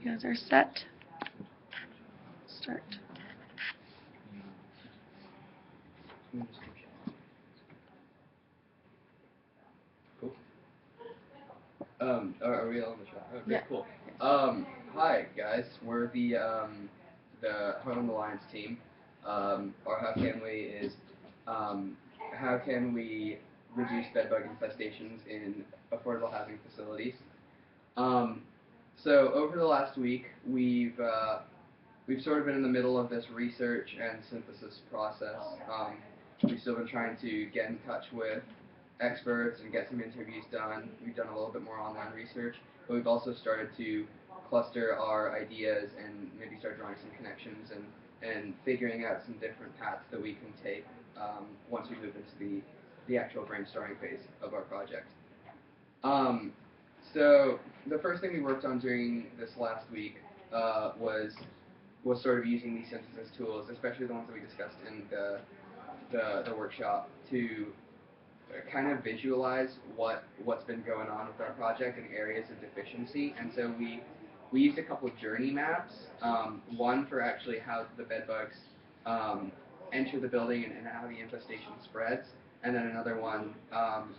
You guys are set. Start. Cool. Are we on the shot? Okay, Yeah. cool. Hi guys. We're the Heartland Alliance team. Our How Can We is how can we reduce bedbug infestations in affordable housing facilities. Um, so over the last week, we've sort of been in the middle of this research and synthesis process. We've still been trying to get in touch with experts and get some interviews done. We've done a little bit more online research, but we've also started to cluster our ideas and maybe start drawing some connections and figuring out some different paths that we can take once we move into the actual brainstorming phase of our project. So the first thing we worked on during this last week was sort of using these synthesis tools, especially the ones that we discussed in the workshop, to kind of visualize what's been going on with our project and areas of deficiency. And so we used a couple of journey maps, one for actually how the bedbugs enter the building and how the infestation spreads, and then another one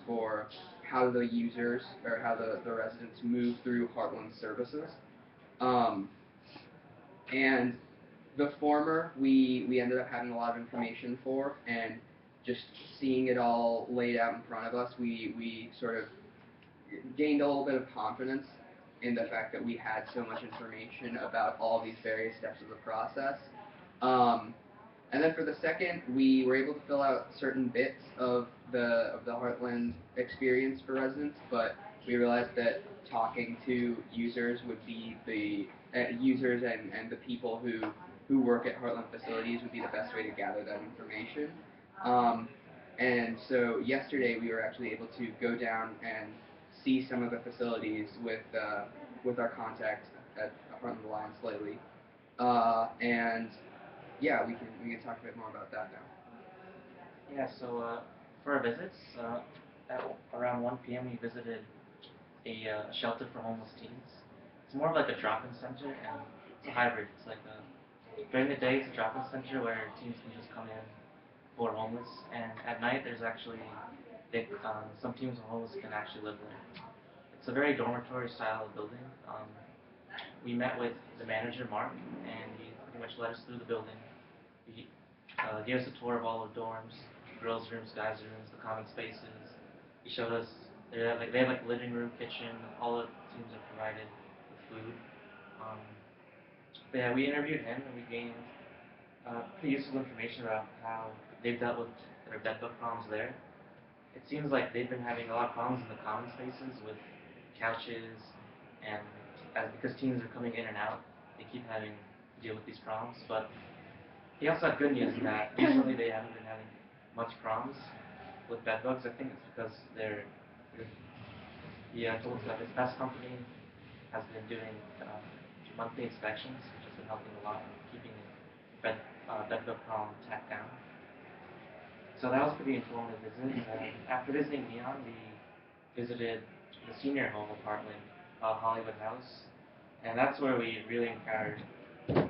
for how the users or how the residents move through Heartland services. And the former, we ended up having a lot of information for, and just seeing it all laid out in front of us, we sort of gained a little bit of confidence in the fact that we had so much information about all these various steps of the process. And then for the second, we were able to fill out certain bits of the Heartland experience for residents, but we realized that talking to users would be the users and the people who work at Heartland facilities would be the best way to gather that information. And so yesterday we were actually able to go down and see some of the facilities with our contact at Heartland Alliance lately, and yeah, we can talk a bit more about that now. Yeah, so for our visits, at around 1 p.m. we visited a shelter for homeless teens. It's more of like a drop-in center, and it's a hybrid. It's like during the day it's a drop-in center where teens can just come in who are homeless, and at night there's actually some teams of homeless can actually live there. It's a very dormitory style of building. We met with the manager, Mark, and he pretty much led us through the building. He gave us a tour of all the dorms, girls' rooms, guys' rooms, the common spaces. He showed us they have like living room, kitchen. All the teams are provided with food. Um, but yeah, we interviewed him and we gained pretty useful information about how they've dealt with their bedbug problems there. It seems like they've been having a lot of problems in the common spaces with couches, and because teens are coming in and out, they keep having to deal with these problems. But he also had good news in that recently they haven't been having much problems with bedbugs. I think it's because he told us that his pest company has been doing monthly inspections, which has been helping a lot in keeping the bedbug problem tacked down. So that was a pretty informative visit. After visiting Neon, we visited the senior home of Heartland, Hollywood House, and that's where we really encountered the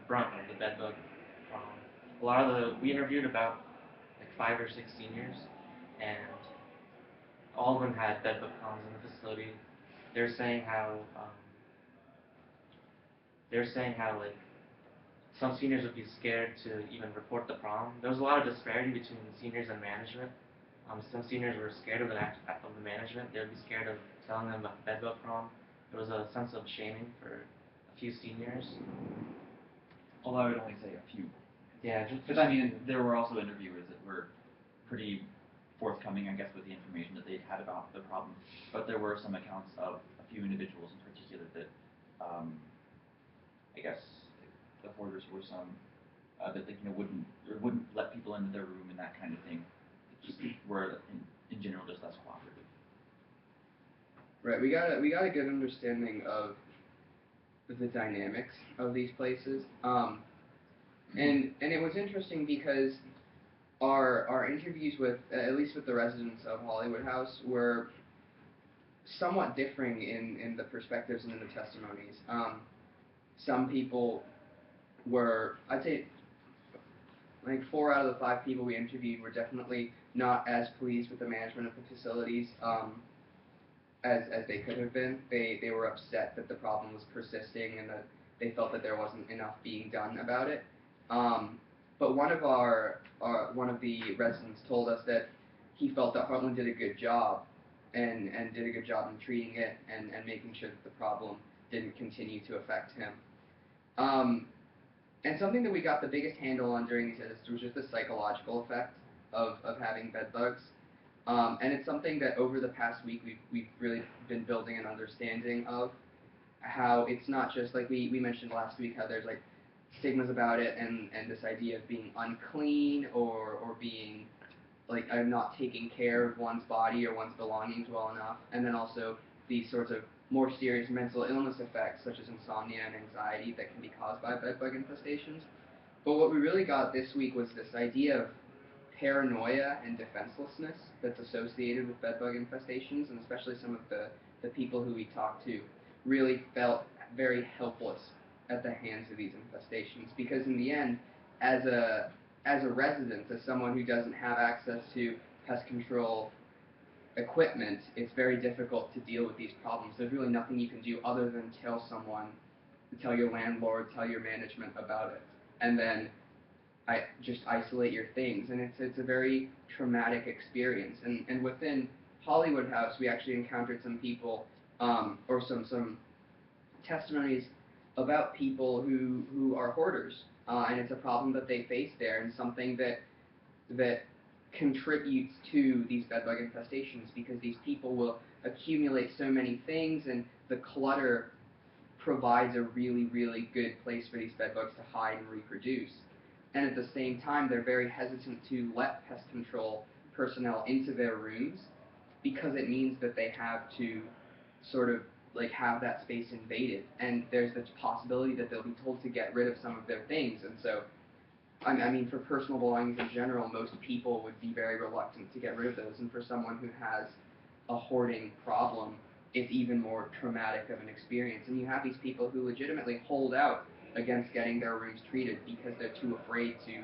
brunt of the bedbug problem. We interviewed about like 5 or 6 seniors, and all of them had bedbug problems in the facility. They're saying how like some seniors would be scared to even report the problem. There was a lot of disparity between the seniors and management. Some seniors were scared of the management. They would be scared of telling them about the bedbug problem. There was a sense of shaming for a few seniors. Although I would only say a few. Yeah, Because I mean, there were also interviewers that were pretty forthcoming, I guess, with the information that they'd had about the problem. But there were some accounts of a few individuals in particular that, I guess, the hoarders were some that they wouldn't let people into their room and that kind of thing. Just were in general just less cooperative. Right, we got a good understanding of the dynamics of these places, and it was interesting because our interviews with at least with the residents of Hollywood House were somewhat differing in the perspectives and in the testimonies. Some people were, I'd say, like 4 out of the 5 people we interviewed were definitely not as pleased with the management of the facilities as they could have been. They were upset that the problem was persisting and that they felt that there wasn't enough being done about it. But one of one of the residents told us that he felt that Heartland did a good job and did a good job in treating it and making sure that the problem didn't continue to affect him. And something that we got the biggest handle on during these visits was just the psychological effect of having bed bugs. And it's something that over the past week we've really been building an understanding of how it's not just like we mentioned last week how there's like stigmas about it and this idea of being unclean or being like not taking care of one's body or one's belongings well enough, and then also these sorts of more serious mental illness effects such as insomnia and anxiety that can be caused by bedbug infestations. But what we really got this week was this idea of paranoia and defenselessness that's associated with bedbug infestations, and especially some of the people who we talked to really felt very helpless at the hands of these infestations, because in the end, as a resident, as someone who doesn't have access to pest control equipment, it's very difficult to deal with these problems. There's really nothing you can do other than tell someone, tell your landlord, tell your management about it, and then just isolate your things. And it's a very traumatic experience. And within Hollywood House, we actually encountered some people, or some testimonies about people who are hoarders, and it's a problem that they face there, and something that contributes to these bedbug infestations, because these people will accumulate so many things, and the clutter provides a really, really good place for these bedbugs to hide and reproduce. And at the same time, they're very hesitant to let pest control personnel into their rooms, because it means that they have to sort of like have that space invaded, and there's the possibility that they'll be told to get rid of some of their things. And so I mean, for personal belongings in general, most people would be very reluctant to get rid of those, and for someone who has a hoarding problem, it's even more traumatic of an experience. And you have these people who legitimately hold out against getting their rooms treated because they're too afraid to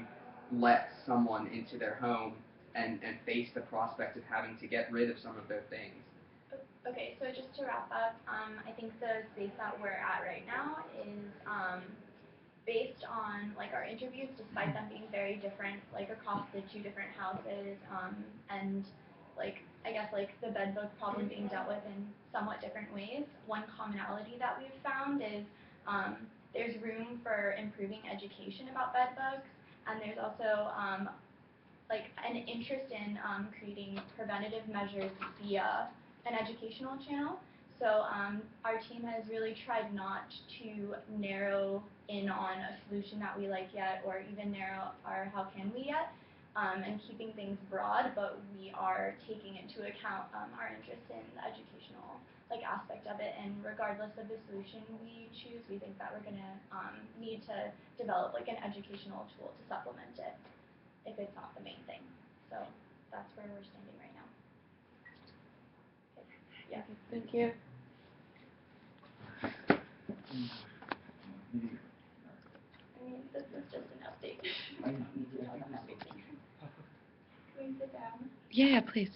let someone into their home and face the prospect of having to get rid of some of their things. Okay, so just to wrap up, I think the space that we're at right now is based on like our interviews, despite them being very different, like across the 2 different houses, and like I guess like the bed bug problem being dealt with in somewhat different ways. One commonality that we've found is there's room for improving education about bed bugs, and there's also like an interest in creating preventative measures via an educational channel. So our team has really tried not to narrow in on a solution that we like yet, or even narrow our how can we yet, and keeping things broad, but we are taking into account our interest in the educational like aspect of it, and regardless of the solution we choose, we think that we're going to need to develop like an educational tool to supplement it if it's not the main thing. So that's where we're standing right now. Okay. Yeah. Thank you. I mean, this is just an update. We don't need to talk about everything. Can we sit down? Yeah, please.